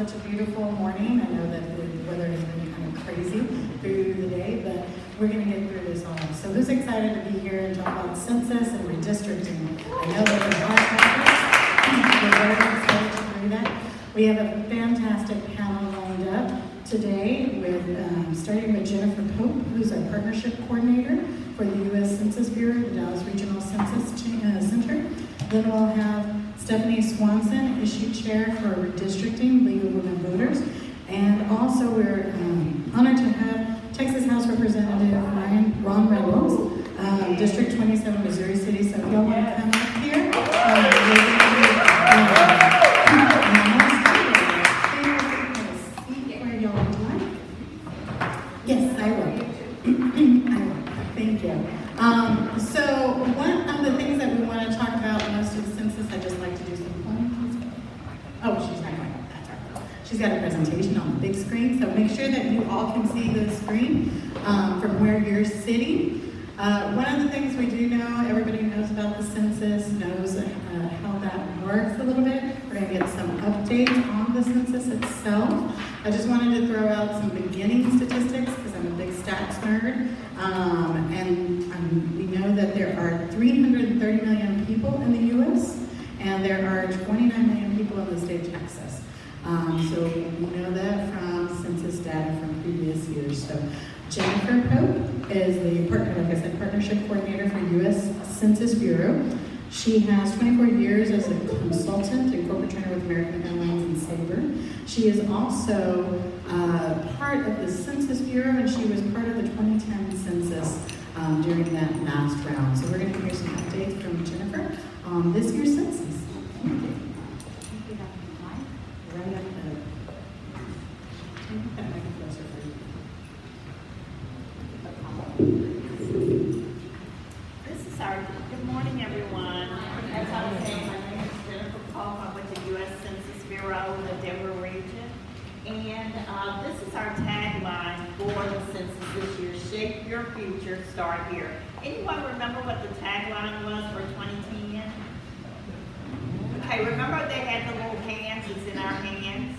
such a beautiful morning. I know that the weather has been kind of crazy through the day, but we're going to get through this all. So who's excited to be here and talk about census and redistricting? I know that we're very excited to do that. We have a fantastic panel lined up today with, starting with Jennifer Pope, who's our partnership coordinator for the U.S. Census Bureau, the Dallas Regional Census Center. Then we'll have Stephanie Swanson, issue chair for redistricting, League of Women Voters. And also we're honored to have Texas House Representative Ron Reynolds, District 27, Missouri City. So if y'all want to come up here. Yes, I will. Thank you. So one of the things that we want to talk about most of the census, I'd just like to do some points. Oh, she's not going. That's right. She's got a presentation on the big screen, so make sure that you all can see the screen from where you're sitting. One of the things we do know, everybody knows about the census, knows how that works a little bit. We're going to get some updates on the census itself. I just wanted to throw out some beginning statistics because I'm a big stats nerd. And we know that there are 330 million people in the U.S. and there are 29 million people in the state of Texas. So we know that from census data from previous years. So Jennifer Pope is the partnership coordinator for U.S. Census Bureau. She has 24 years as a consultant and corporate trainer with American Airlines and Sabre. She is also part of the Census Bureau, and she was part of the 2010 census during that last round. So we're going to hear some updates from Jennifer on this year's census. Thank you. Right up the. That mic closer for you. This is our, good morning everyone. As I was saying, my name is Jennifer Pope. I'm with the U.S. Census Bureau in the Denver region. And this is our tagline for the census this year, Shape Your Future, Start Here. Anyone remember what the tagline was for 2010? Okay, remember they had the little hands, it's in our hands?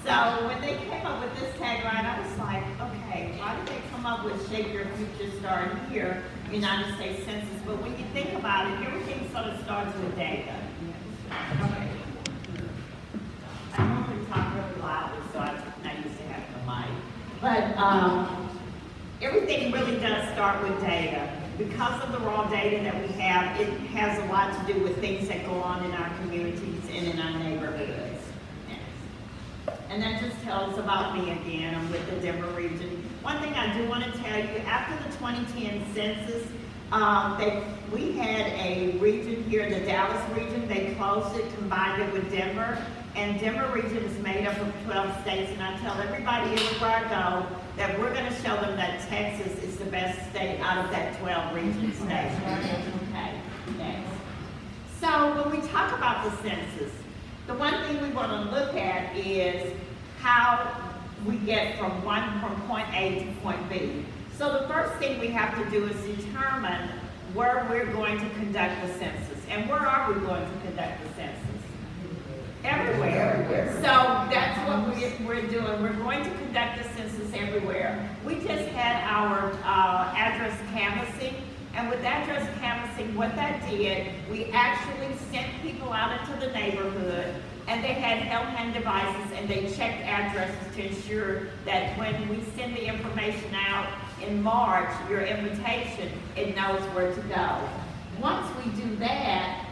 So when they came up with this tagline, I was like, okay, why did they come up with Shape Your Future, Start Here, United States Census? But when you think about it, everything sort of starts with data. Okay. I normally talk really loudly, so I'm not used to having a mic. But everything really does start with data. Because of the raw data that we have, it has a lot to do with things that go on in our communities and in our neighborhoods. And that just tells about me again. I'm with the Denver region. One thing I do want to tell you, after the 2010 census, we had a region here, the Dallas region. They closed it, combined it with Denver. And Denver region is made up of 12 states. And I tell everybody everywhere I go that we're going to show them that Texas is the best state out of that 12 region states. Okay, next. So when we talk about the census, the one thing we want to look at is how we get from point A to point B. So the first thing we have to do is determine where we're going to conduct the census. And where are we going to conduct the census? Everywhere. So that's what we're doing. We're going to conduct the census everywhere. We just had our address canvassing. And with address canvassing, what that did, we actually sent people out into the neighborhood, and they had hand devices, and they checked addresses to ensure that when we send the information out in March, your invitation, it knows where to go. Once we do that,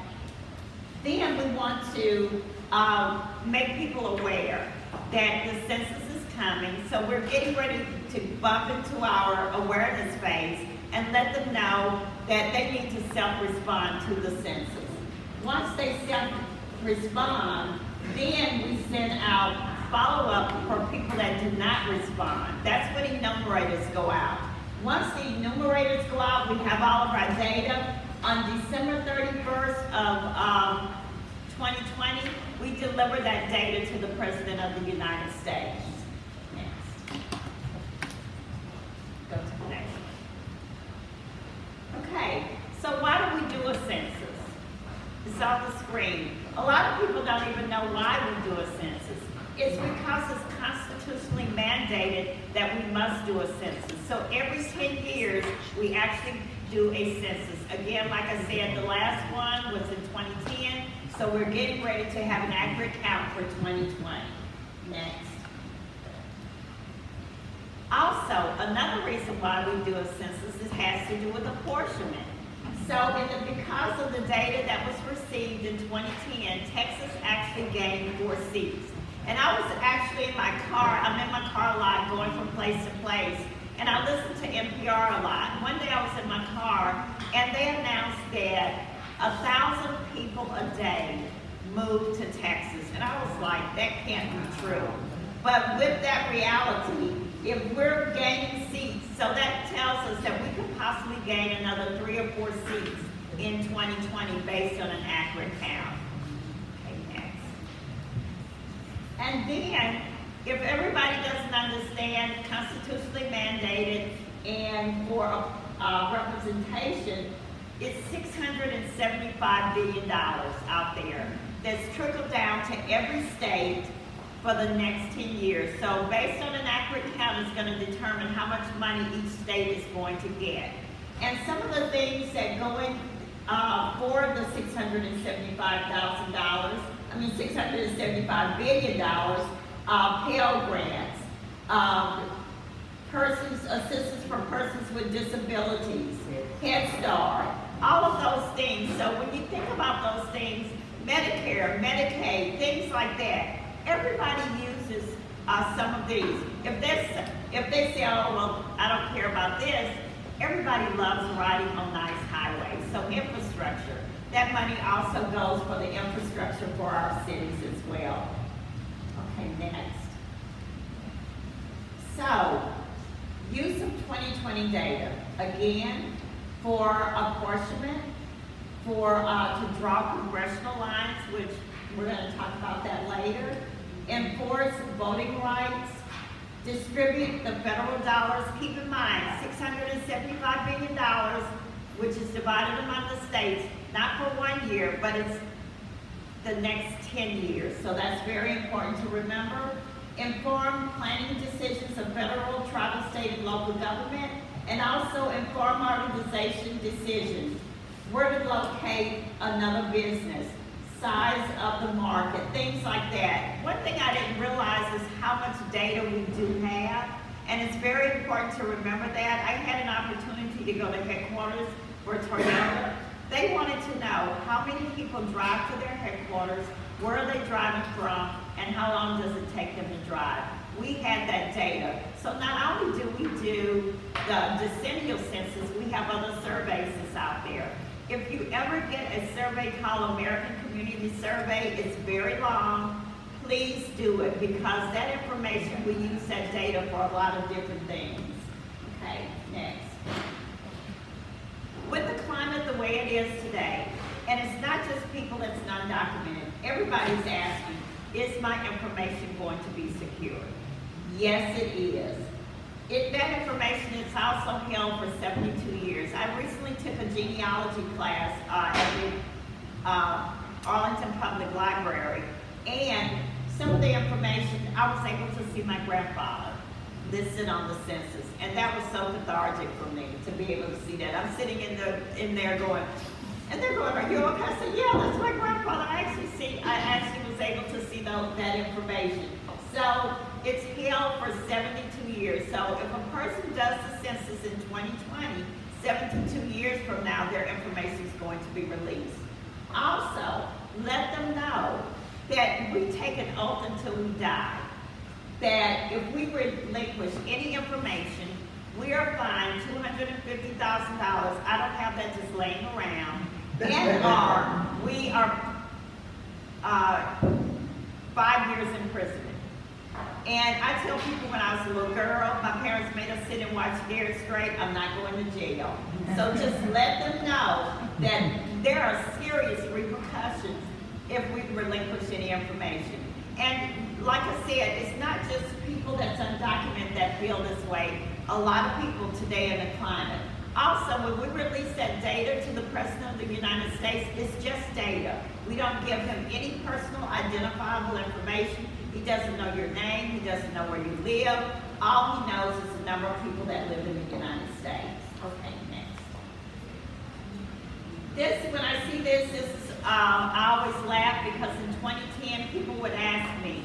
then we want to make people aware that the census is coming. So we're getting ready to bump into our awareness phase and let them know that they need to self-respond to the census. Once they self-respond, then we send out follow-up for people that do not respond. That's when enumerators go out. Once the enumerators go out, we have all of our data. On December 31st of 2020, we deliver that data to the President of the United States. Next. Go to the next one. Okay, so why do we do a census? It's on the screen. A lot of people don't even know why we do a census. It's because that we must do a census. So every 10 years, we actually do a census. Again, like I said, the last one was in 2010, so we're getting ready to have an accurate count for 2020. Next. Also, another reason why we do a census, it has to do with apportionment. So because of the data that was received in 2010, Texas actually gained 4 seats. And I was actually in my car, I'm in my car a lot going from place to place, and I listened to NPR a lot. One day I was in my car, and they announced that 1,000 people a day moved to Texas. And I was like, that can't be true. But with that reality, if we're gaining seats, so that tells us that we could possibly gain another 3 or 4 seats in 2020 based on an accurate count. Okay, next. And then, if everybody doesn't understand constitutionally mandated and for representation, it's $675 billion out there that's trickled down to every state for the next 10 years. So based on an accurate count, it's going to determine how much money each state is going to get. And some of the things that go in for the $675 billion, Pell Grants, assistance for persons with disabilities, Head Start, all of those things. So when you think about those things, Medicare, Medicaid, things like that, everybody uses some of these. If they say, oh, well, I don't care about this, everybody loves riding on nice highways. So infrastructure, that money also goes for the infrastructure for our cities as well. Okay, next. So, use of 2020 data, again, for apportionment, to draw congressional lines, which we're going to talk about that later, enforce voting rights, distribute the federal dollars. Keep in mind, $675 billion, which is divided among the states, not for 1 year, but it's the next 10 years. So that's very important to remember. Inform planning decisions of federal, tribal, state, and local government, and also inform organization decisions. Where to locate another business, size of the market, things like that. One thing I didn't realize is how much data we do have, and it's very important to remember that. I had an opportunity to go to headquarters for Toyota. They wanted to know how many people drive to their headquarters, where are they driving from, and how long does it take them to drive. We had that data. So not only do we do the decennial census, we have other surveys that's out there. If you ever get a survey called American Community Survey, it's very long. Please do it, because that information, we use that data for a lot of different things. Okay, next. With the climate the way it is today, and it's not just people that's non-documented, everybody's asking, is my information going to be secure? Yes, it is. That information is also held for 72 years. I recently took a genealogy class at the Arlington Public Library, and some of the information, I was able to see my grandfather listed on the census, and that was so cathartic for me to be able to see that. I'm sitting in there going, and they're going, are you okay? I said, yeah, that's my grandfather. I actually was able to see that information. So it's held for 72 years. So if a person does the census in 2020, 72 years from now, their information is going to be released. Also, let them know that we take an oath until we die, that if we relinquish any information, we are fined $250,000. I don't have that just laying around. And we are 5 years imprisonment. And I tell people, when I was a little girl, my parents made us sit and watch Scared Straight. I'm not going to jail. So just let them know that there are serious repercussions if we relinquish any information. And like I said, it's not just people that's undocumented that feel this way. A lot of people today in the climate. Also, when we release that data to the President of the United States, it's just data. We don't give him any personal identifiable information. He doesn't know your name. He doesn't know where you live. all he knows is the number of people that live in the United States. Okay, next. This, when I see this is, I always laugh because in 2010, people would ask me,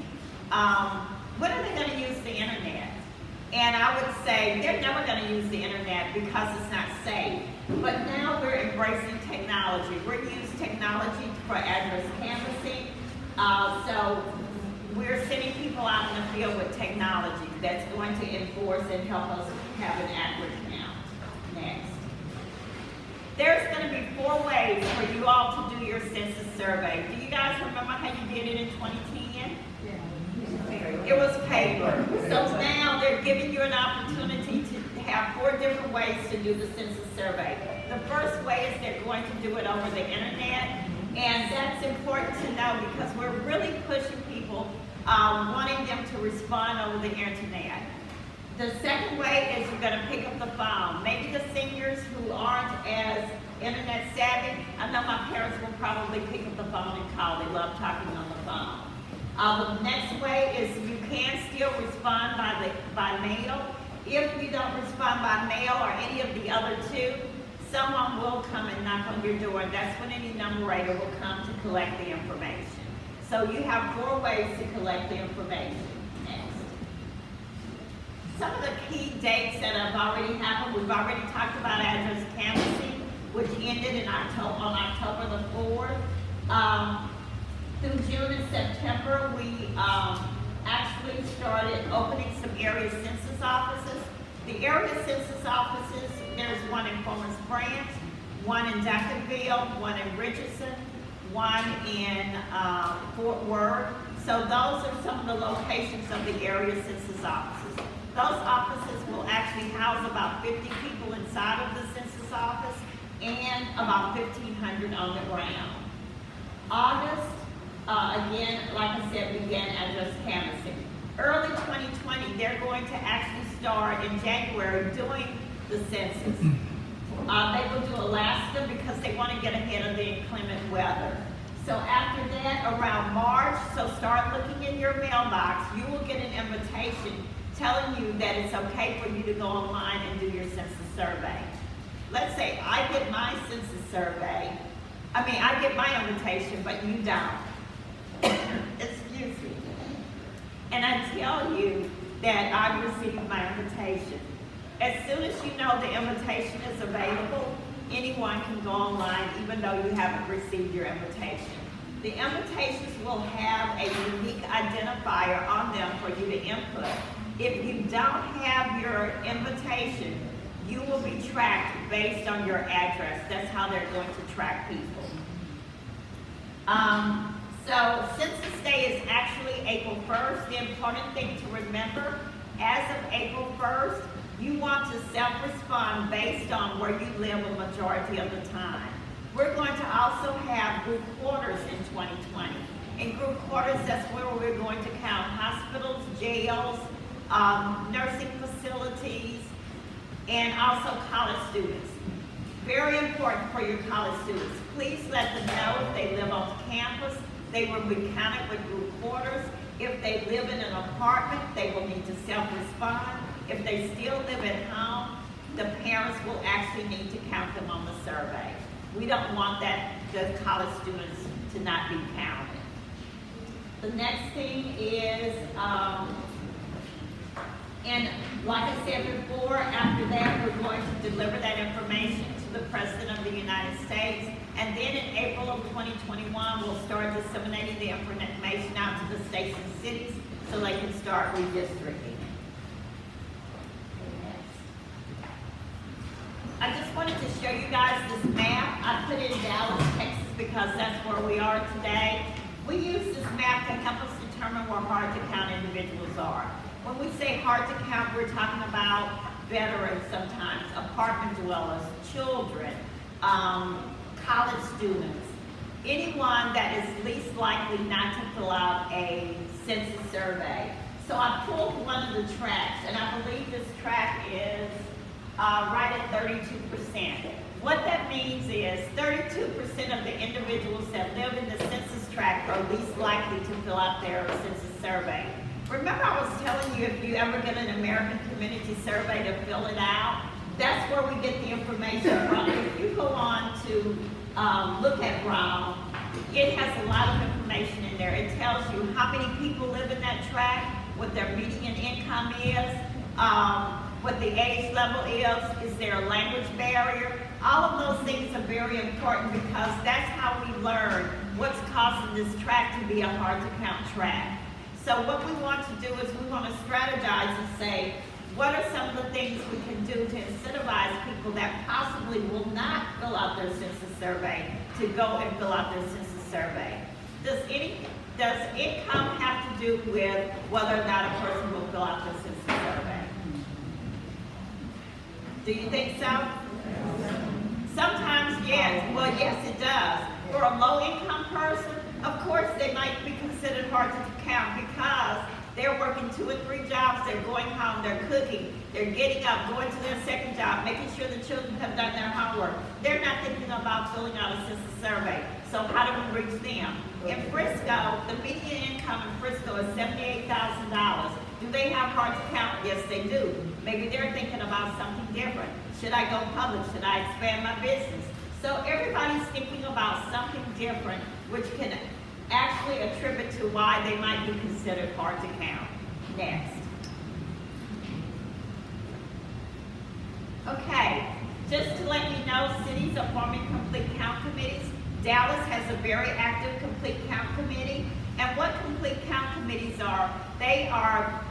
when are they going to use the internet? And I would say, they're never going to use the internet because it's not safe. But now we're embracing technology. We're using technology for address canvassing. So we're sending people out in the field with technology that's going to enforce and help us have an accurate count. Next. There's going to be 4 ways for you all to do your census survey. Do you guys remember how you did it in 2010? It was paper. So now they're giving you an opportunity to have 4 different ways to do the census survey. The first way is they're going to do it over the internet, and that's important to know because we're really pushing people, wanting them to respond over the internet. The second way is you're going to pick up the phone. Maybe the seniors who aren't as internet savvy, I know my parents will probably pick up the phone and call. They love talking on the phone. The next way is you can still respond by mail. If you don't respond by mail or any of the other 2, someone will come and knock on your door, and that's when any numerator will come to collect the information. So you have 4 ways to collect the information. Next. Some of the key dates that have already happened, we've already talked about address canvassing, which ended in on October the 4th. Through June and September, we actually started opening some area census offices. The area census offices, there's one in Commerce Branch, one in Duncanville, one in Richardson, one in Fort Worth. So those are some of the locations of the area census offices. Those offices will actually house about 50 people inside of the census office and about 1,500 on the ground. August, again, like I said, began address canvassing. Early 2020, they're going to actually start in January doing the census. They will do Alaska because they want to get ahead of the inclement weather. So after that, around March, so start looking in your mailbox, you will get an invitation telling you that it's okay for you to go online and do your census survey. Let's say I get my census survey, I get my invitation, but you don't. Excuse me. And I tell you that I received my invitation. As soon as you know the invitation is available, anyone can go online even though you haven't received your invitation. The invitations will have a unique identifier on them for you to input. If you don't have your invitation, you will be tracked based on your address. That's how they're going to track people. So Census Day is actually April 1st. The important thing to remember, as of April 1st, you want to self-respond based on where you live a majority of the time. We're going to also have group quarters in 2020. In group quarters, that's where we're going to count hospitals, jails, nursing facilities, and also college students. Very important for your college students. Please let them know if they live on campus, they will be counted with group quarters. If they live in an apartment, they will need to self-respond. If they still live at home, the parents will actually need to count them on the survey. We don't want the college students to not be counted. The next thing is, and like I said before, after that, we're going to deliver that information to the President of the United States. And then in April of 2021, we'll start disseminating the information out to the states and cities so they can start redistricting. I just wanted to show you guys this map. I put it in Dallas, Texas because that's where we are today. We use this map to help us determine where hard to count individuals are. When we say hard to count, we're talking about veterans sometimes, apartment dwellers, children, college students, anyone that is least likely not to fill out a census survey. So I pulled one of the tracks, and I believe this track is right at 32%. What that means is 32% of the individuals that live in the census tract are least likely to fill out their census survey. Remember I was telling you if you ever get an American Community Survey to fill it out, that's where we get the information from. If you go on to look at Brown, it has a lot of information in there. It tells you how many people live in that tract, what their median income is, what the age level is there a language barrier? All of those things are very important because that's how we learn what's causing this tract to be a hard to count tract. So what we want to do is we want to strategize and say, what are some of the things we can do to incentivize people that possibly will not fill out their census survey to go and fill out their census survey? Does income have to do with whether or not a person will fill out their census survey? Do you think so? Sometimes, yes. Well, yes, it does. For a low-income person, of course, they might be considered hard to count because they're working 2 or 3 jobs, they're going home, they're cooking, they're getting up, going to their second job, making sure the children have done their homework. They're not thinking about filling out a census survey. So how do we reach them? In Frisco, the median income in Frisco is $78,000. Do they have hard to count? Yes, they do. Maybe they're thinking about something different. Should I go public? Should I expand my business? So everybody's thinking about something different, which can actually attribute to why they might be considered hard to count. Next. Okay, just to let you know, cities are forming complete count committees. Dallas has a very active complete count committee. And what complete count committees are, they are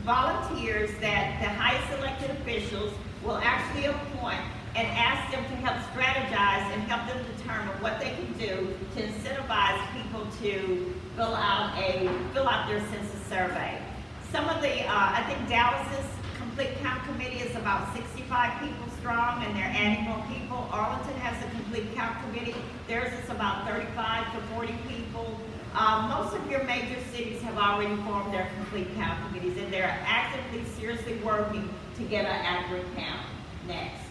volunteers that the highest elected officials will actually appoint and ask them to help strategize and help them determine what they can do to incentivize people to fill out their census survey. Some of the, I think Dallas's complete count committee is about 65 people strong and they're adding more people. Arlington has a complete count committee. Theirs is about 35 to 40 people. Most of your major cities have already formed their complete count committees and they're actively, seriously working to get an accurate count. Next.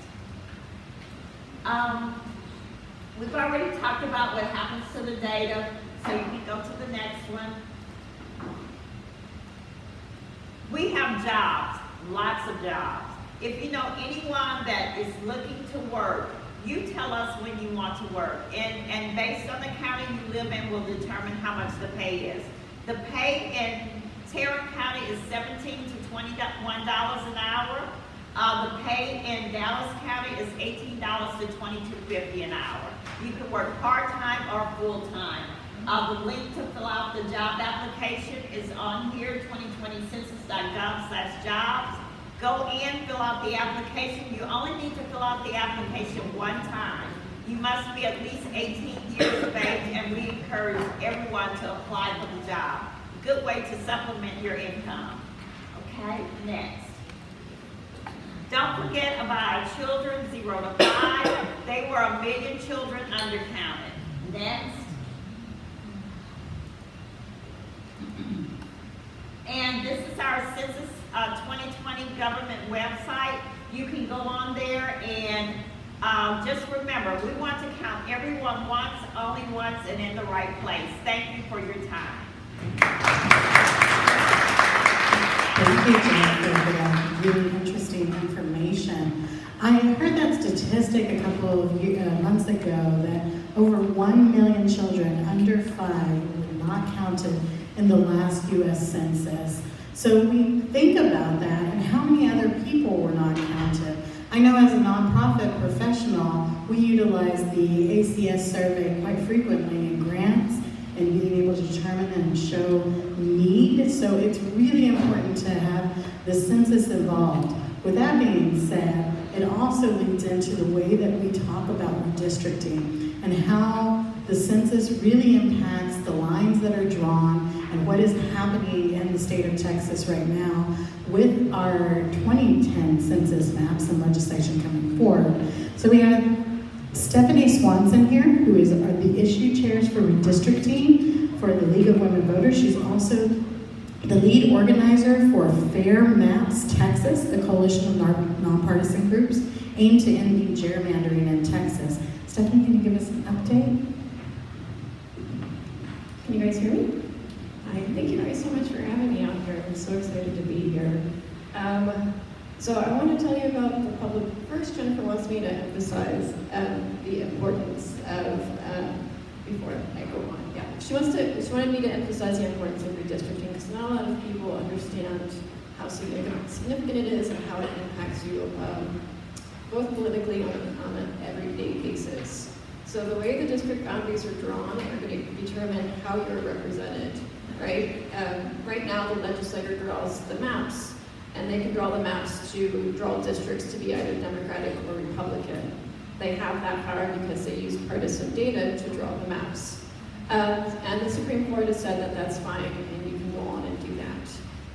We've already talked about what happens to the data, so you can go to the next one. We have jobs, lots of jobs. If you know anyone that is looking to work, you tell us when you want to work. And based on the county you live in will determine how much the pay is. The pay in Tarrant County is $17 to $21 an hour. The pay in Dallas County is $18 to $22.50 an hour. You can work part-time or full-time. The link to fill out the job application is on here, 2020census.gov/jobs. Go in, fill out the application. You only need to fill out the application one time. You must be at least 18 years of age, and we encourage everyone to apply for the job. Good way to supplement your income. Okay, next. Don't forget about our children, 0 to 5. They were 1 million children undercounted. Next. And this is our Census 2020 government website. You can go on there and just remember, we want to count everyone once, only once, and in the right place. Thank you for your time. Thank you, Jennifer, for that really interesting information. I heard that statistic a couple of months ago that over 1 million children under 5 were not counted in the last U.S. Census. So we think about that and how many other people were not counted. I know as a nonprofit professional, we utilize the ACS survey quite frequently in grants and being able to determine and show need. So it's really important to have the census involved. With that being said, it also leads into the way that we talk about redistricting and how the census really impacts the lines that are drawn and what is happening in the state of Texas right now with our 2010 census maps and legislation coming forward. So we have Stephanie Swanson here, who is the issue chairs for redistricting for the League of Women Voters. She's also the lead organizer for Fair Maps Texas, a coalition of nonpartisan groups aimed to ending gerrymandering in Texas. Stephanie, can you give us an update? Can you guys hear me? Hi, thank you guys so much for having me out here. here. I'm so excited to be here. So I want to tell you about the public. First, Jennifer wants me to emphasize the importance of, before I go on, yeah. She wanted me to emphasize the importance of redistricting because not a lot of people understand how significant it is and how it impacts you both politically and on an everyday basis. So the way the district boundaries are drawn are going to determine how you're represented, right? Right now, the legislator draws the maps, and they can draw the maps to draw districts to be either Democratic or Republican. They have that power because they use partisan data to draw the maps. And the Supreme Court has said that that's fine, and you can go on and do that.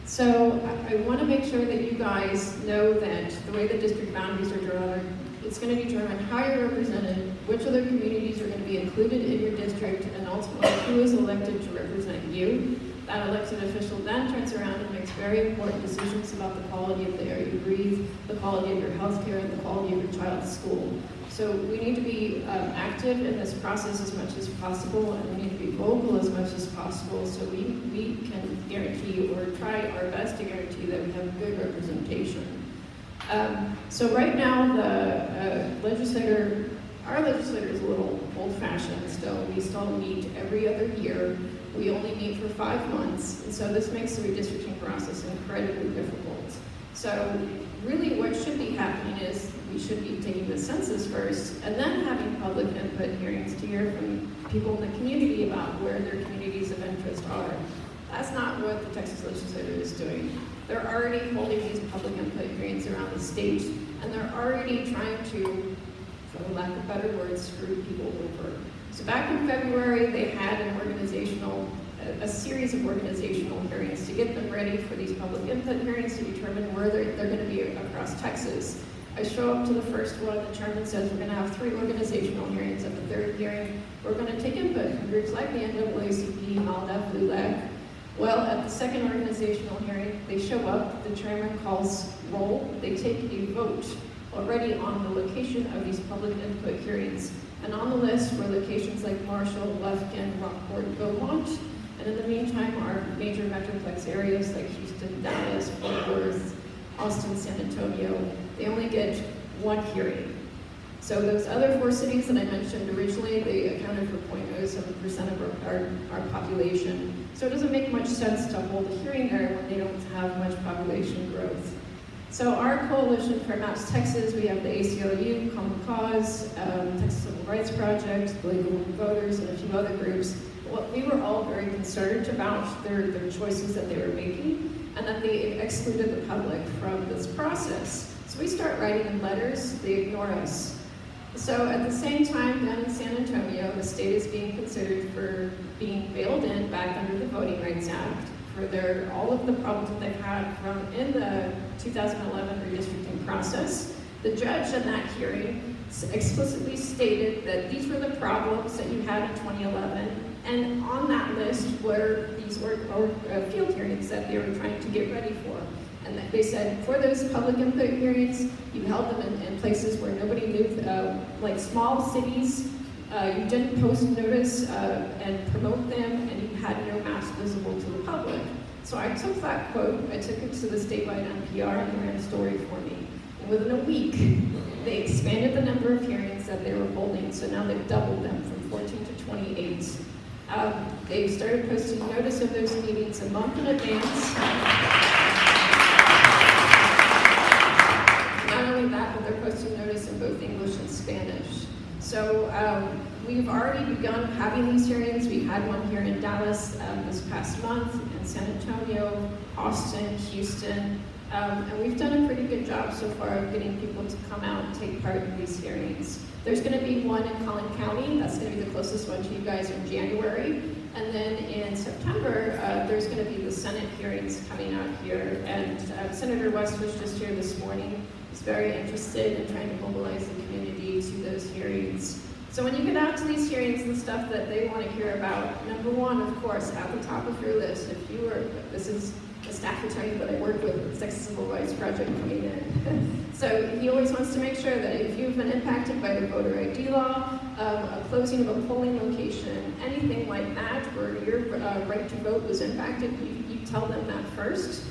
So I want to make sure that you guys know that the way the district boundaries are drawn, it's going to determine how you're represented, which other communities are going to be included in your district, and ultimately who is elected to represent you. That elected official then turns around and makes very important decisions about the quality of the air you breathe, the quality of your health care, and the quality of your child's school. So we need to be active in this process as much as possible, and we need to be vocal as much as possible so we can guarantee or try our best to guarantee that we have good representation. So right now, our legislator is a little old-fashioned still. We still meet every other year. We only meet for 5 months, and so this makes the redistricting process incredibly difficult. So really what should be happening is we should be taking the census first and then having public input hearings to hear from people in the community about where their communities of interest are. That's not what the Texas legislature is doing. They're already holding these public input hearings around the state, and they're already trying to, for lack of better words, screw people over. So back in February, they had a series of organizational hearings to get them ready for these public input hearings to determine where they're going to be across Texas. I show up to the first one, the chairman says we're going to have 3 organizational hearings. At the 3rd hearing, we're going to take input from groups like the NAACP, MALDEF, LULAC. Well, at the 2nd organizational hearing, they show up, the chairman calls roll, they take a vote already on the location of these public input hearings. And on the list were locations like Marshall, Lufkin, Rockport, Beaumont, and in the meantime, our major metroplex areas like Houston, Dallas, Fort Worth, Austin, San Antonio, they only get 1 hearing. So those other 4 cities that I mentioned originally, they accounted for 0.07% of our population. So it doesn't make much sense to hold a hearing there when they don't have much population growth. So our coalition for Maps Texas, we have the ACLU, Common Cause, Texas Civil Rights Project, the League of Women Voters, and a few other groups. Well, we were all very concerned about their choices that they were making, and that they excluded the public from this process. So we start writing them letters, they ignore us. So at the same time, down in San Antonio, the state is being considered for being bailed in back under the Voting Rights Act for all of the problems that they've had in the 2011 redistricting process. The judge in that hearing explicitly stated that these were the problems that you had in 2011, and on that list were these field hearings that they were trying to get ready for. And they said, for those public input hearings, you held them in places where nobody knew, like small cities. You didn't post notice and promote them, and you had no maps visible to the public. So I took that quote, I took it to the statewide NPR, and they ran a story for me. And within a week, they expanded the number of hearings that they were holding, so now they've doubled them from 14 to 28. They've started posting notice of those meetings a month in advance. Not only that, but they're posting notice in both English and Spanish. So we've already begun having these hearings. We had one here in Dallas this past month, in San Antonio, Austin, Houston, and we've done a pretty good job so far of getting people to come out and take part in these hearings. There's going to be one in Collin County. That's going to be the closest one to you guys in January. And then in September, there's going to be the Senate hearings coming out here. And Senator West was just here this morning. He's very interested in trying to mobilize the community to those hearings. So when you get out to these hearings, the stuff that they want to hear about, number one, of course, at the top of your list, this is the staff will tell you that I work with the Sexist Civil Rights Project coming in. So he always wants to make sure that if you've been impacted by the voter ID law, a closing of a polling location, anything like that, where your right to vote was impacted, you tell them that first.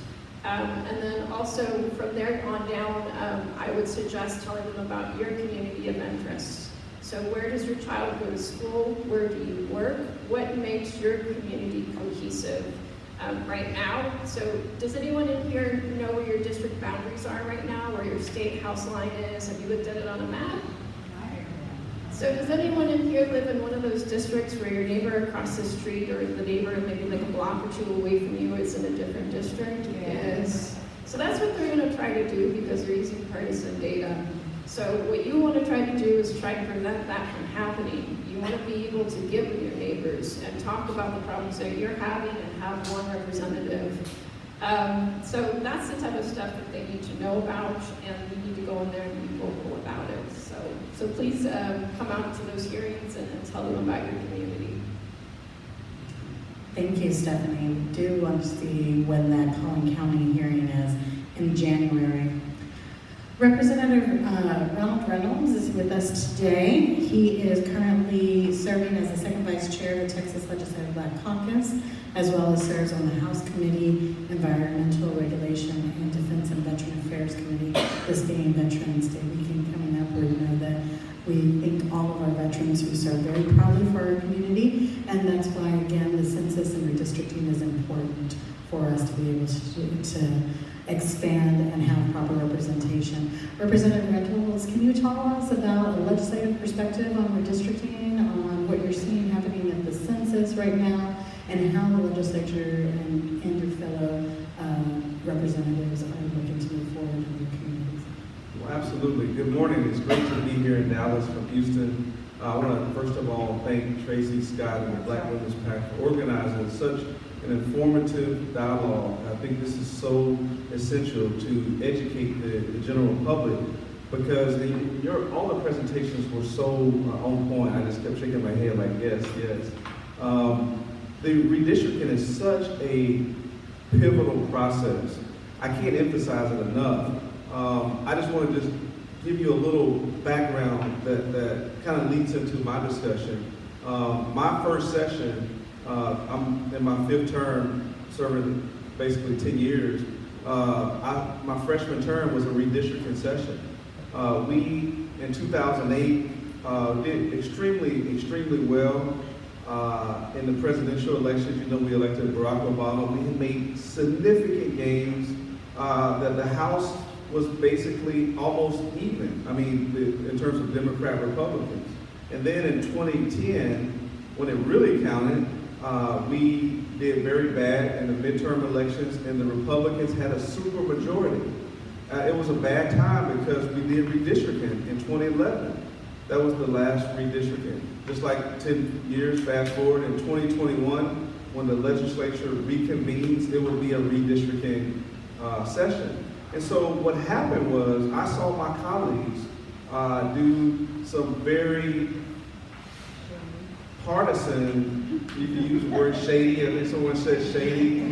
And then also from there on down, I would suggest telling them about your community of interest. So where does your child go to school? Where do you work? What makes your community cohesive right now? So does anyone in here know where your district boundaries are right now, where your state house line is? Have you looked at it on a map? So does anyone in here live in one of those districts where your neighbor across the street or the neighbor maybe like a block or two away from you is in a different district? Yes. So that's what they're going to try to do because they're using partisan data. So what you want to try to do is try to prevent that from happening. You want to be able to get with your neighbors and talk about the problems that you're having and have one representative. So that's the type of stuff that they need to know about, and you need to go in there and be vocal about it. So please come out to those hearings and tell them about your community. Thank you, Stephanie. We do want to see when that Collin County hearing is in January. Representative Ronald Reynolds is with us today. He is currently serving as the second vice chair of the Texas Legislative Black Caucus, as well as serves on the House Committee, Environmental Regulation, and Defense and Veteran Affairs Committee. This being Veterans Day weekend coming up, we know that we thank all of our veterans who serve very proudly for our community, and that's why, again, the census and redistricting is important for us to be able to expand and have proper representation. Representative Reynolds, can you tell us about a legislative perspective on redistricting, on what you're seeing happening at the census right now, and how the legislature and your fellow representatives are looking to move forward in your communities? Well, absolutely. Good morning. It's great to be here in Dallas from Houston. I want to first of all thank Tracy Scott and the Black Women's PAC for organizing such an informative dialogue. I think this is so essential to educate the general public because all the presentations were so on point. I just kept shaking my head like, yes, yes. The redistricting is such a pivotal process. I can't emphasize it enough. I just want to just give you a little background that kind of leads into my discussion. My first session, I'm in my fifth term, serving basically 10 years. My freshman term was a redistricting session. We, in 2008, did extremely well in the presidential elections. You know, we elected Barack Obama. We had made significant gains. That the House was basically almost even, I mean, in terms of Democrat Republicans. And then in 2010, when it really counted, we did very bad in the midterm elections, and the Republicans had a super majority. It was a bad time because we did redistricting in 2011. That was the last redistricting. Just like 10 years fast forward, in 2021, when the legislature reconvenes, it will be a redistricting session. And so what happened was I saw my colleagues do some very partisan, you can use the word shady, I think someone said shady,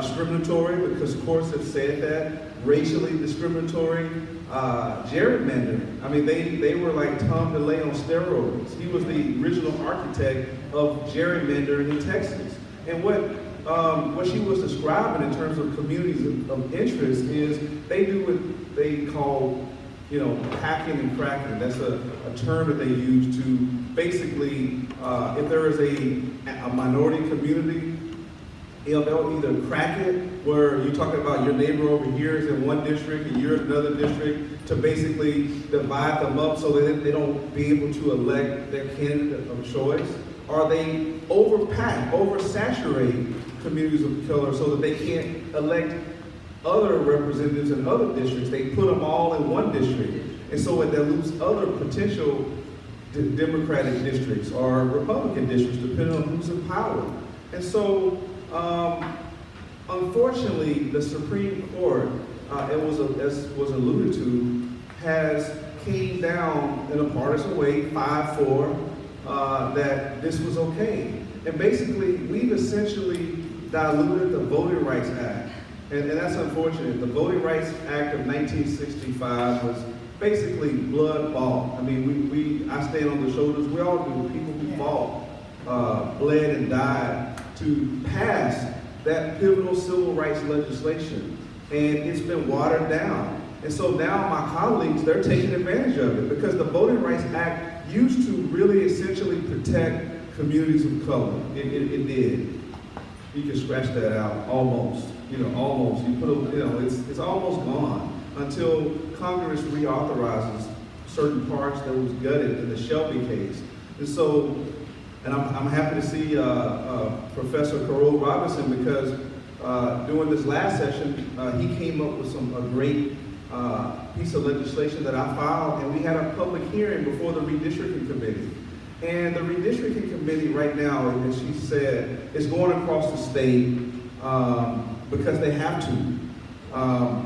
discriminatory, because courts have said that, racially discriminatory, gerrymandering. I mean, they were like Tom DeLay on steroids. He was the original architect of gerrymandering in Texas. And what she was describing in terms of communities of interest is they do what they call, you know, hacking and cracking. That's a term that they use to basically, if there is a minority community, they'll either crack it, where you're talking about your neighbor over here is in one district and you're in another district, to basically divide them up so that they don't be able to elect their candidate of choice. Or they overpack, oversaturate communities of color so that they can't elect other representatives in other districts. They put them all in one district. And so it dilutes other potential Democratic districts or Republican districts, depending on who's in power. And so, unfortunately, the Supreme Court, as was alluded to, has came down in a partisan way, 5-4, that this was okay. And basically, we've essentially diluted the Voting Rights Act And that's unfortunate. The Voting Rights Act of 1965 was basically blood bought. I mean, I stand on the shoulders, we all do, people who fought, bled and died to pass that pivotal civil rights legislation. And it's been watered down. And so now my colleagues, they're taking advantage of it because the Voting Rights Act used to really essentially protect communities of color. It did. You can scratch that out, almost. Almost. You put it's almost gone until Congress reauthorizes certain parts that was gutted in the Shelby case. And so, I'm happy to see Professor Carole Robinson because during this last session, he came up with a great piece of legislation that I filed, and we had a public hearing before the Redistricting Committee. And the Redistricting Committee right now, as she said, is going across the state because they have to.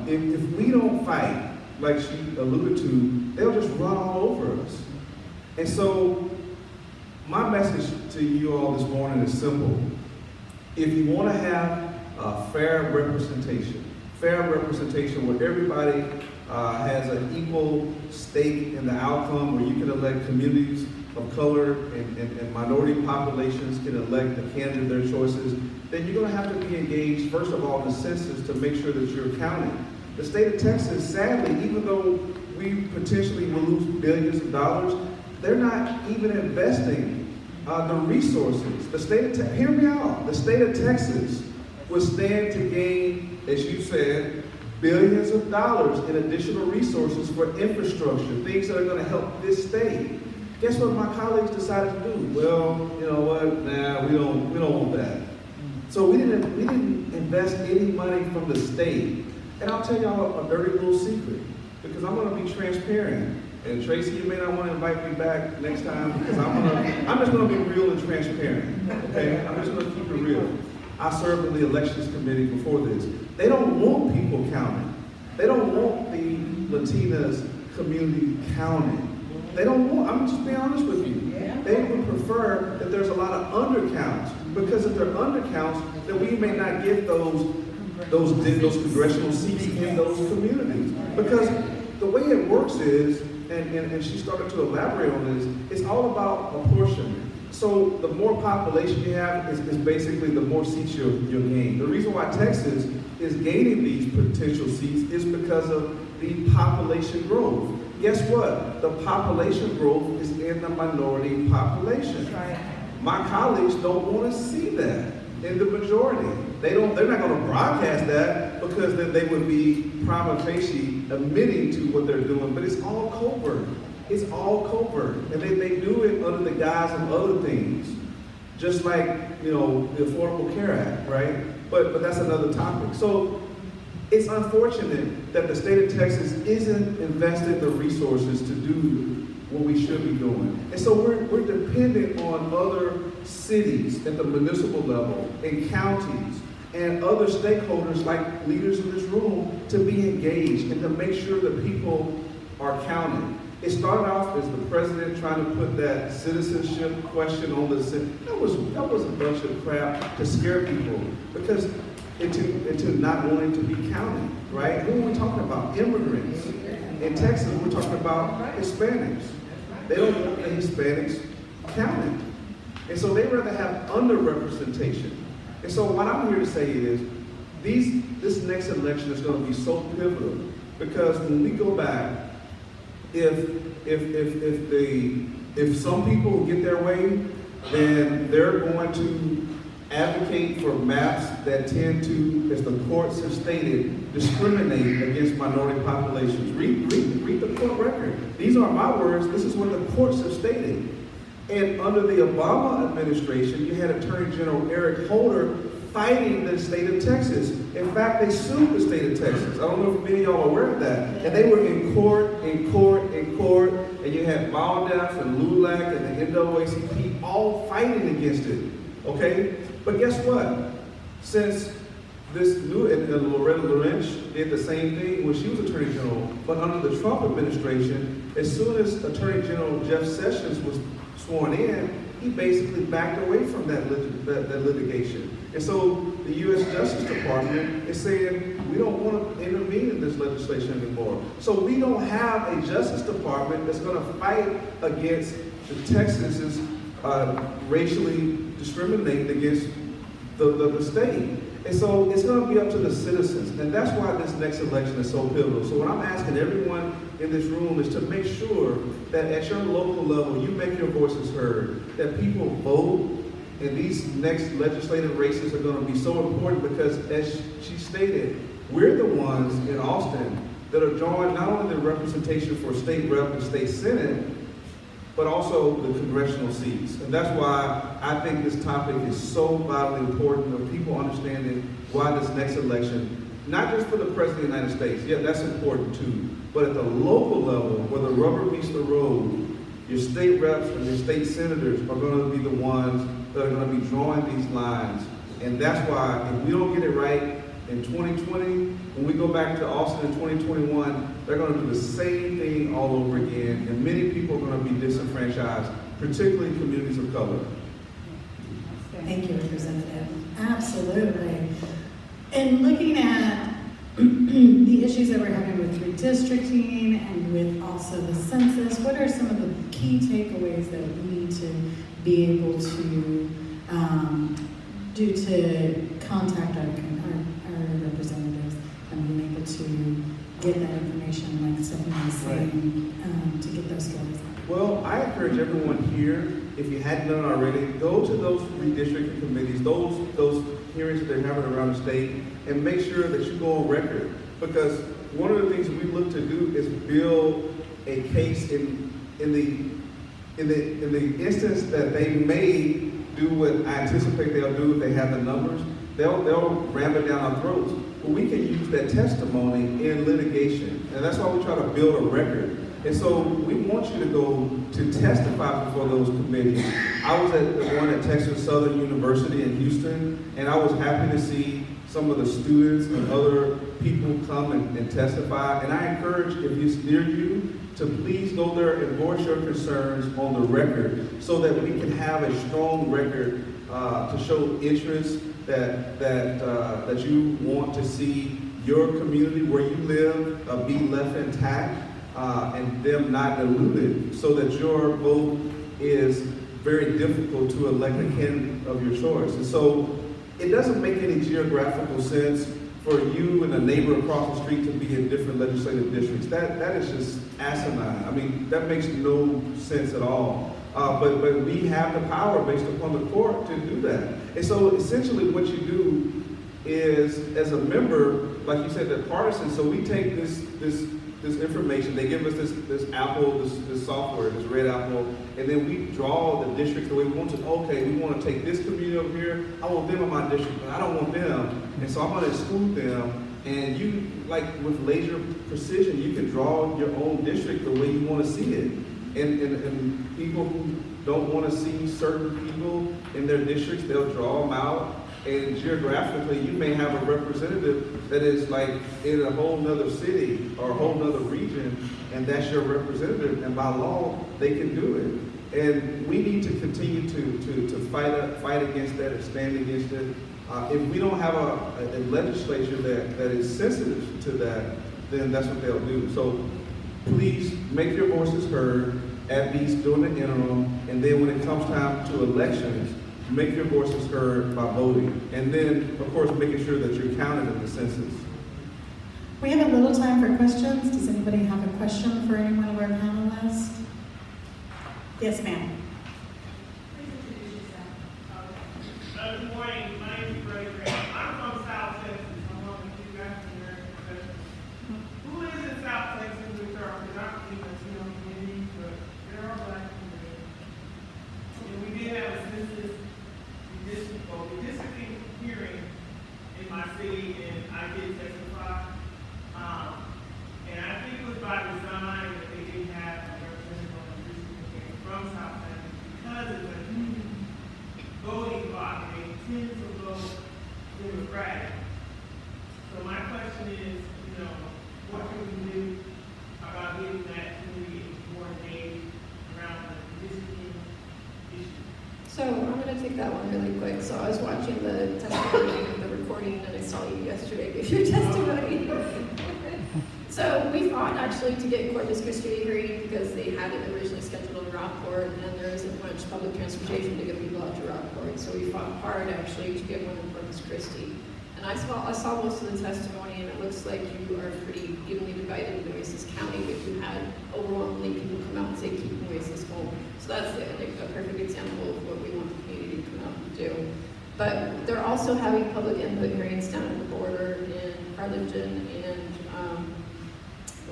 If we don't fight, like she alluded to, they'll just run all over us. And so my message to you all this morning is simple. If you want to have fair representation where everybody has an equal stake in the outcome, where you can elect communities of color and minority populations can elect the candidate of their choices, then you're going to have to be engaged, first of all, in the census to make sure that you're counting. The state of Texas, sadly, even though we potentially will lose billions of dollars, they're not even investing the resources. The state of hear me out. The state of Texas would stand to gain, as you said, billions of dollars in additional resources for infrastructure, things that are going to help this state. Guess what my colleagues decided to do? Well, you know what? Nah, we don't want that. So we didn't invest any money from the state. And I'll tell y'all a dirty little secret, because I'm going to be transparent. And Tracy, you may not want to invite me back next time because I'm just going to be real and transparent. Okay? I'm just going to keep it real. I served in the elections committee before this. They don't want people counted. They don't want the Latinas community counted. They don't want, I'm just being honest with you. They would prefer that there's a lot of undercounts, because if there are undercounts, then we may not get those congressional seats in those communities. Because the way it works is, and she started to elaborate on this, it's all about apportionment. So the more population you have is basically the more seats you'll gain. The reason why Texas is gaining these potential seats is because of the population growth. Guess what? The population growth is in the minority population. Right. My colleagues don't want to see that in the majority. They're not going to broadcast that because then they would be prima facie admitting to what they're doing, but it's all covert. It's all covert. And they do it under the guise of other things. Just like, the Affordable Care Act, right? But that's another topic. So it's unfortunate that the state of Texas isn't investing the resources to do what we should be doing. And so we're dependent on other cities at the municipal level and counties and other stakeholders like leaders in this room to be engaged and to make sure that people are counted. It started off as the president trying to put that citizenship question on the Senate. That was a bunch of crap to scare people because into not wanting to be counted, right? Who are we talking about? Immigrants. In Texas, we're talking about Hispanics. They don't want the Hispanics counted. And so they rather have underrepresentation. And so what I'm here to say is, this next election is going to be so pivotal because when we go back, if some people get their way, then they're going to advocate for maps that tend to, as the courts have stated, discriminate against minority populations. Read the court record. These aren't my words. This is what the courts have stated. And under the Obama administration, you had Attorney General Eric Holder fighting the state of Texas. In fact, they sued the state of Texas. I don't know if many of y'all are aware of that. And they were in court, and you had Baldoff and LULAC and the NAACP all fighting against it. Okay? But guess what? Since this new, and Loretta Lynch did the same thing when she was Attorney General, but under the Trump administration, as soon as Attorney General Jeff Sessions was sworn in, he basically backed away from that litigation. And so the U.S. Justice Department is saying, we don't want to intervene in this legislation anymore. So we don't have a Justice Department that's going to fight against the Texans racially discriminating against the state. And so it's going to be up to the citizens. And that's why this next election is so pivotal. So what I'm asking everyone in this room is to make sure that at your local level, you make your voices heard, that people vote. And these next legislative races are going to be so important because, as she stated, we're the ones in Austin that are drawing not only the representation for state rep and state senate, but also the congressional seats. And that's why I think this topic is so vitally important of people understanding why this next election, not just for the President of the United States, yeah, that's important too, but at the local level, where the rubber meets the road, your state reps and your state senators are going to be the ones that are going to be drawing these lines. And that's why if we don't get it right in 2020, when we go back to Austin in 2021, they're going to do the same thing all over again. And many people are going to be disenfranchised, particularly communities of color. Thank you, Representative. Absolutely. And looking at the issues that we're having with redistricting and with also the census, what are some of the key takeaways that we need to be able to do to contact our representatives and being able to get that information, like Stephanie was saying, to get those stories out? Well, I encourage everyone here, if you hadn't done it already, go to those redistricting committees, those hearings that they're having around the state, and make sure that you go on record. Because one of the things we look to do is build a case in the instance that they may do what I anticipate they'll do if they have the numbers. They'll ram it down our throats. But we can use that testimony in litigation. And that's why we try to build a record. And so we want you to go to testify before those committees. I was at the one at Texas Southern University in Houston, and I was happy to see some of the students and other people come and testify. And I encourage, if it's near you, to please go there and voice your concerns on the record so that we can have a strong record to show interest that you want to see your community where you live be left intact and them not diluted so that your vote is very difficult to elect a candidate of your choice. And so it doesn't make any geographical sense for you and a neighbor across the street to be in different legislative districts. That is just asinine. I mean, that makes no sense at all. But we have the power based upon the court to do that. And so essentially what you do is, as a member, like you said, the partisan, so we take this information, they give us this apple, this software, this red apple, and then we draw the districts the way we want to. Okay, we want to take this community over here, I want them in my district, but I don't want them, and so I'm going to exclude them. And you, like with laser precision, you can draw your own district the way you want to see it. And people who don't want to see certain people in their districts, they'll draw them out. And geographically, you may have a representative that is like in a whole nother city or a whole nother region, and that's your representative. And by law, they can do it. And we need to continue to fight against that and stand against it. If we don't have a legislature that is sensitive to that, then that's what they'll do. So please make your voices heard at least during the interim, and then when it comes time to elections, make your voices heard by voting. And then, of course, making sure that you're counted in the census. We have a little time for questions. Does anybody have a question for any one of our panelists? Yes, ma'am. Good morning. My name is Greg Graham. I'm from South Texas. I'm one of the few African American professionals. Who lives in South Texas with our predominantly Latino community, but there are Black communities. And we did have a census redistricting hearing in my city, and I did testify. And I think it was by design that they didn't have a representative on the district from South Texas because it's a huge voting block, and they tend to vote Democratic. So my question is, what can we do about getting that community more engaged around the redistricting issue? So I'm going to take that one really quick. So I was watching the testimony of the recording, and I saw you yesterday give your testimony. So we fought actually to get Corpus Christi hearing because they had it originally scheduled in Rockport, and there isn't much public transportation to get people out to Rockport. So we fought hard actually to get one in Corpus Christi. And I saw most of the testimony, and it looks like you are pretty evenly divided in Nueces County, but you had overwhelmingly people come out and say keep Nueces home. So that's a perfect example of what we want the community to come out and do. But they're also having public input hearings down at the border in Harlingen and,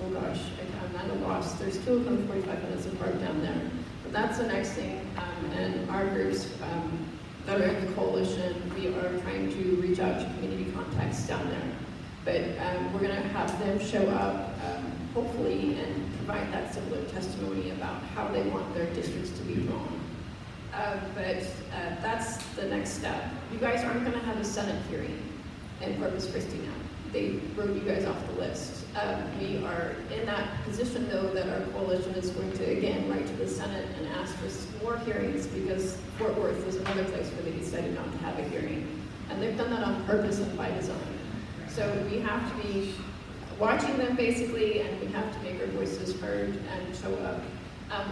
oh gosh, I'm at a loss. There's two of them 45 minutes apart down there. But that's the next thing, and our groups that are in the coalition, we are trying to reach out to community contacts down there. But we're gonna have them show up, hopefully, and provide that similar testimony about how they want their districts to be drawn. But that's the next step. You guys aren't gonna have a Senate hearing in Corpus Christi now. They wrote you guys off the list. We are in that position, though, that our coalition is going to, again, write to the Senate and ask for more hearings because Fort Worth is another place where they decided not to have a hearing. And they've done that on purpose and by design. So we have to be watching them, basically, and we have to make our voices heard and show up. I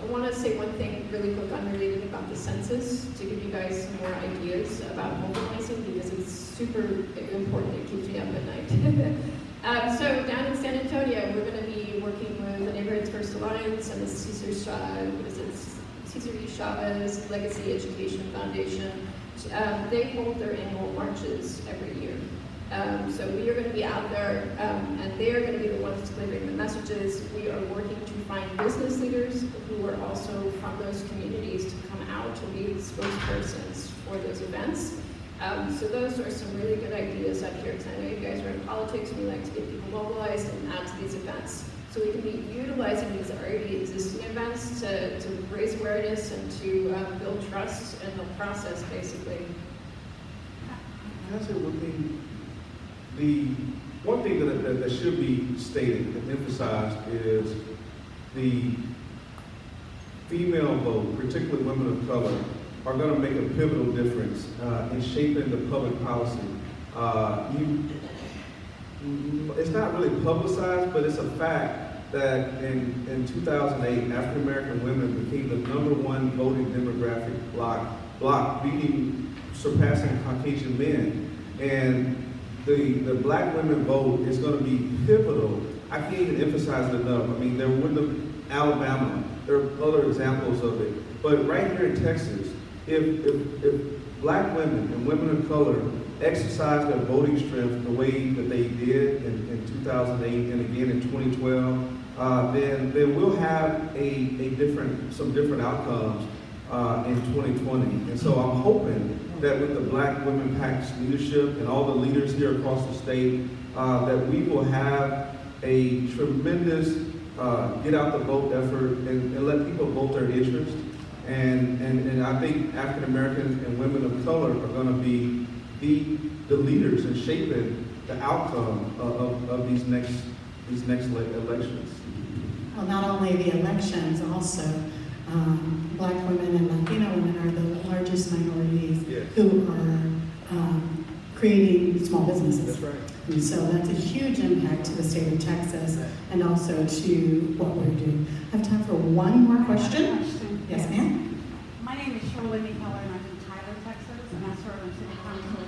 want to say one thing really quick unrelated about the census to give you guys some more ideas about mobilizing because it's super important. It keeps me up at night. So down in San Antonio, we're going to be working with the Neighborhoods First Alliance and the Cesar E. Chavez Legacy Education Foundation. They hold their annual marches every year. So we are going to be out there, and they are going to be the ones delivering the messages. We are working to find business leaders who are also from those communities to come out to be spokespersons for those events. So those are some really good ideas up here, because I know you guys are in politics and you like to get people mobilized and add to these events. So we can be utilizing these already existing events to raise awareness and to build trust in the process, basically. Can I say one thing? The one thing that should be stated and emphasized is the female vote, particularly women of color, are going to make a pivotal difference in shaping the public policy. It's not really publicized, but it's a fact that in 2008, African American women became the #1 voting demographic block, surpassing Caucasian men. And the black women vote is going to be pivotal. I can't even emphasize it enough. I mean, there wouldn't have Alabama. There are other examples of it. But right here in Texas, if black women and women of color exercise their voting strength the way that they did in 2008 and again in 2012, then we'll have some different outcomes in 2020. And so I'm hoping that with the Black Women PAC's leadership and all the leaders here across the state, that we will have a tremendous get out the vote effort and let people vote their interest. And I think African Americans and women of color are going to be the leaders in shaping the outcome of these next elections. Well, not only the elections, also Black women and Latino women are the largest minorities who are creating small businesses. That's right. And so that's a huge impact to the state of Texas and also to what we're doing. I have time for one more question. Yes, ma'am. My name is Shirley McKellar, and I'm from Tyler, Texas, and I serve on city council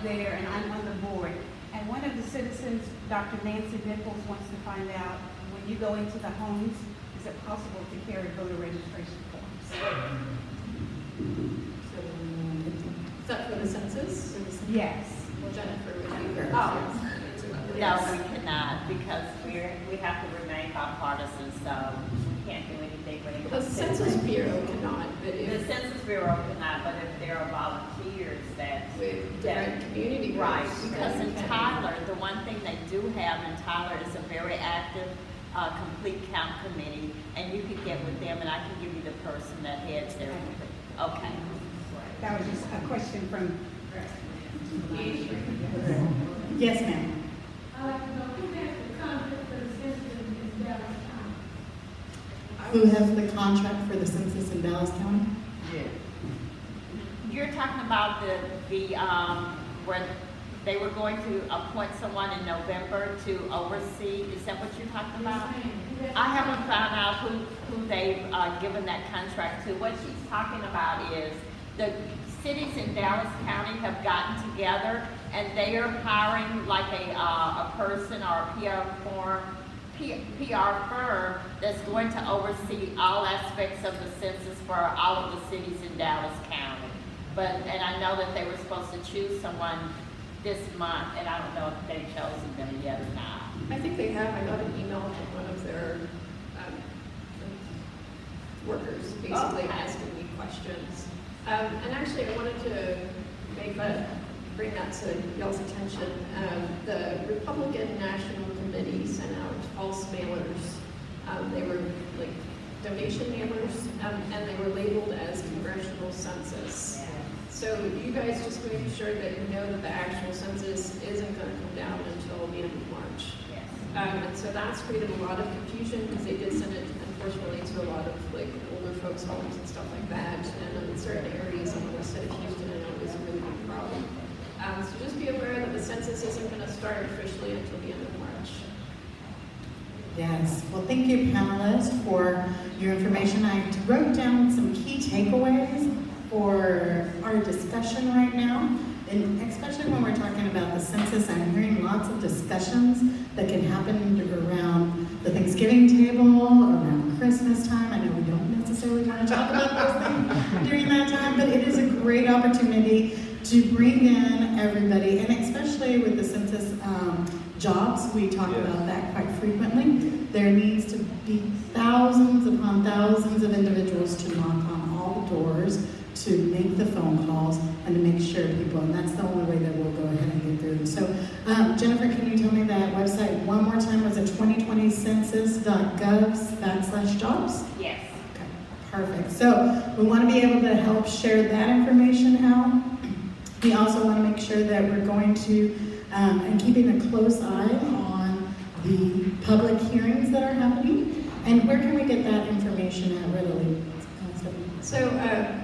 there, and I'm on the board. And one of the citizens, Dr. Nancy Nichols, wants to find out, when you go into the homes, is it possible to carry voter registration forms? Is that for the census? Yes. Well, Jennifer would be No, we cannot, because we have to remain bipartisan, so we can't do anything when it The comes to. Census Bureau cannot, but The if Census Bureau cannot, but if there are volunteers that. with different community groups. Right, because then in we can. Tyler, the one thing they do have in Tyler is a very active, complete count committee, and you can get with them, and I can give you the person that heads their. Okay. That was just a question from. Yes, ma'am. Who has the contract for the census in Dallas County? You're talking about where they were going to appoint someone in November to oversee, is that what you're talking about? I haven't found out who they've given that contract to. What she's talking about is the cities in Dallas County have gotten together and they are hiring like a person or a PR firm that's going to oversee all aspects of the census for all of the cities in Dallas County. And I know that they were supposed to choose someone this month, and I don't know if they've chosen them yet or not. I think they have. I got an email from one of their workers basically Okay. asking me questions. And actually, I wanted to bring that to y'all's attention. The Republican National Committee sent out false mailers. They were like donation mailers, and they were labeled as congressional census. So you guys just make sure that you know that the actual census isn't going to come down until the end of March. And so that's created a lot of confusion because they did send it, unfortunately, to a lot of like older folks' homes and stuff like that. And in certain areas in the west side of Houston, I know it was a really big problem. So just be aware that the census isn't going to start officially until the end of March. Yes, well, thank you, panelists, for your information. I wrote down some key takeaways for our discussion right now, and especially when we're talking about the census. I'm hearing lots of discussions that can happen around the Thanksgiving table, around Christmas time. I know we don't necessarily want to talk about those things during that time, but it is a great opportunity to bring in everybody, and especially with the census jobs, we talk about that quite frequently. There needs to be thousands upon thousands of individuals to knock on all the doors, to make the phone calls, and to make sure people, and that's the only way that we'll go ahead and get through. So, Jennifer, can you tell me that website one more time? Was it 2020census.gov/jobs? Yes. Okay, perfect. So we want to be able to help share that information out. We also want to make sure that we're going to, and keeping a close eye on the public hearings that are happening. And where can we get that information at readily? So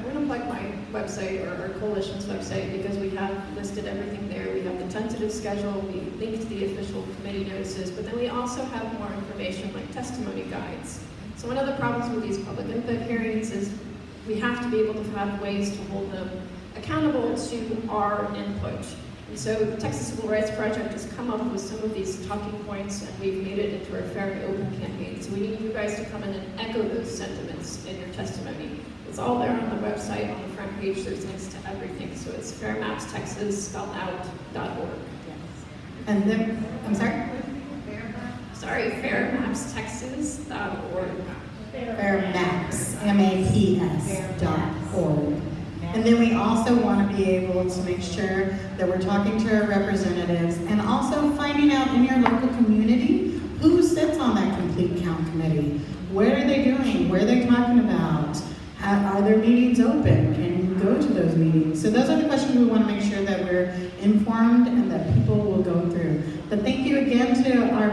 we're going to plug my website or our coalition's website because we have listed everything there. We have the tentative schedule, we linked the official committee notices, but then we also have more information like testimony guides. So one of the problems with these public input hearings is we have to be able to have ways to hold them accountable to our input. And so the Texas Civil Rights Project has come up with some of these talking points, and we've made it into our Fair and Open campaign. So we need you guys to come in and echo those sentiments in your testimony. It's all there on the website, on the front page. There's links to everything. So it's fairmapstexas.org. And then, I'm sorry? Fairmapstexas.org. Fairmaps, MAPS.org. And then we also want to be able to make sure that we're talking to our representatives and also finding out in your local community who sits on that complete count committee. What are they doing? What are they talking about? Are their meetings open? Can you go to those meetings? So those are the questions we want to make sure that we're informed and that people will go through. But thank you again to our